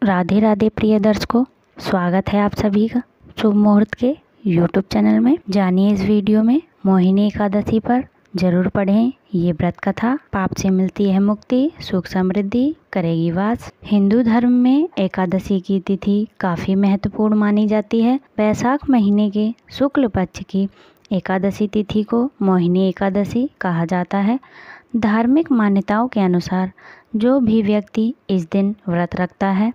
राधे राधे प्रिय दर्शकों, स्वागत है आप सभी का शुभ मुहूर्त के YouTube चैनल में। जानिए इस वीडियो में मोहिनी एकादशी पर जरूर पढ़ें ये व्रत कथा। पाप से मिलती है मुक्ति, सुख समृद्धि करेगी वास। हिंदू धर्म में एकादशी की तिथि काफ़ी महत्वपूर्ण मानी जाती है। वैशाख महीने के शुक्ल पक्ष की एकादशी तिथि को मोहिनी एकादशी कहा जाता है। धार्मिक मान्यताओं के अनुसार जो भी व्यक्ति इस दिन व्रत रखता है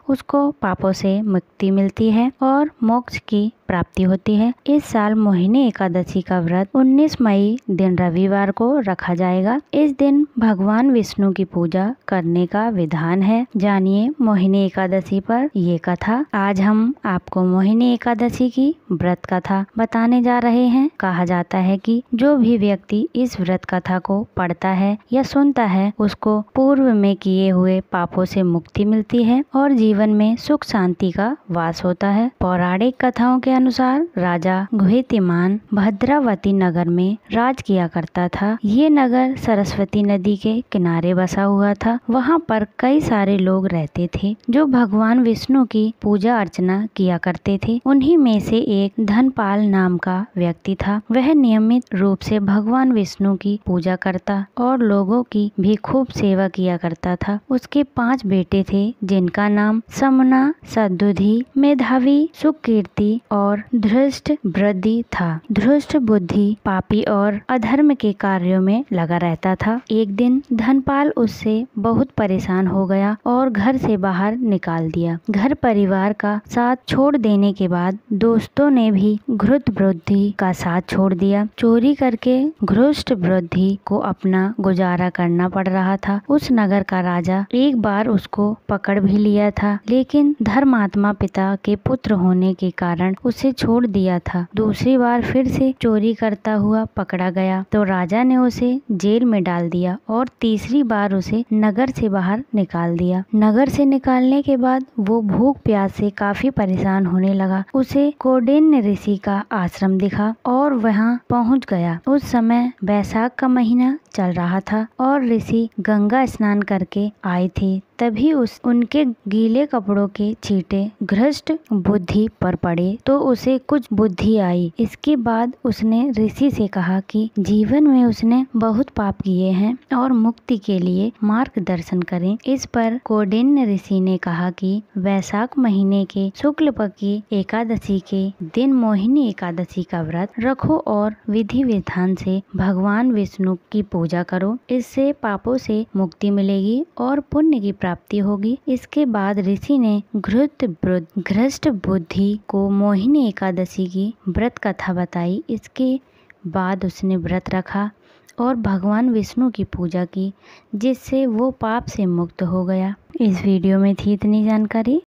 उसको पापों से मुक्ति मिलती है और मोक्ष की प्राप्ति होती है। इस साल मोहिनी एकादशी का व्रत 19 मई दिन रविवार को रखा जाएगा। इस दिन भगवान विष्णु की पूजा करने का विधान है। जानिए मोहिनी एकादशी पर ये कथा। आज हम आपको मोहिनी एकादशी की व्रत कथा बताने जा रहे हैं। कहा जाता है कि जो भी व्यक्ति इस व्रत कथा को पढ़ता है या सुनता है उसको पूर्व में किए हुए पापों से मुक्ति मिलती है और जीवन में सुख शांति का वास होता है। पौराणिक कथाओं के अनुसार राजा गुहितिमान भद्रावती नगर में राज किया करता था। ये नगर सरस्वती नदी के किनारे बसा हुआ था। वहाँ पर कई सारे लोग रहते थे जो भगवान विष्णु की पूजा अर्चना किया करते थे। उन्हीं में से एक धनपाल नाम का व्यक्ति था। वह नियमित रूप से भगवान विष्णु की पूजा करता और लोगों की भी खूब सेवा किया करता था। उसके 5 बेटे थे जिनका नाम समना, सद्बुद्धि, मेधावी, सुकीर्ति और धृष्ट बुद्धि था। धृष्ट बुद्धि पापी और अधर्म के कार्यों में लगा रहता था। एक दिन धनपाल उससे बहुत परेशान हो गया और घर से बाहर निकाल दिया। घर परिवार का साथ छोड़ देने के बाद दोस्तों ने भी घृत बुद्धि का साथ छोड़ दिया। चोरी करके घृष्ट बुद्धि को अपना गुजारा करना पड़ रहा था। उस नगर का राजा एक बार उसको पकड़ भी लिया था, लेकिन धर्मात्मा पिता के पुत्र होने के कारण उसे छोड़ दिया था। दूसरी बार फिर से चोरी करता हुआ पकड़ा गया तो राजा ने उसे जेल में डाल दिया और तीसरी बार उसे नगर से बाहर निकाल दिया। नगर से निकालने के बाद वो भूख प्यास से काफी परेशान होने लगा। उसे कौंडिन्य ऋषि का आश्रम दिखा और वहाँ पहुँच गया। उस समय वैशाख का महीना चल रहा था और ऋषि गंगा स्नान करके आए थे। तभी उनके गीले कपड़ों के छींटे घृष्ट बुद्धि पर पड़े तो उसे कुछ बुद्धि आई। इसके बाद उसने ऋषि से कहा कि जीवन में उसने बहुत पाप किए हैं और मुक्ति के लिए मार्गदर्शन करें। इस पर कौंडिन्य ऋषि ने कहा कि वैशाख महीने के शुक्ल पक्ष की एकादशी के दिन मोहिनी एकादशी का व्रत रखो और विधि विधान से भगवान विष्णु की पूजा करो। इससे पापों से मुक्ति मिलेगी और पुण्य की प्राप्ति होगी। इसके बाद ऋषि ने घृष्ट बुद्धि को मोहिनी एकादशी की व्रत कथा बताई। इसके बाद उसने व्रत रखा और भगवान विष्णु की पूजा की, जिससे वो पाप से मुक्त हो गया। इस वीडियो में थी इतनी जानकारी।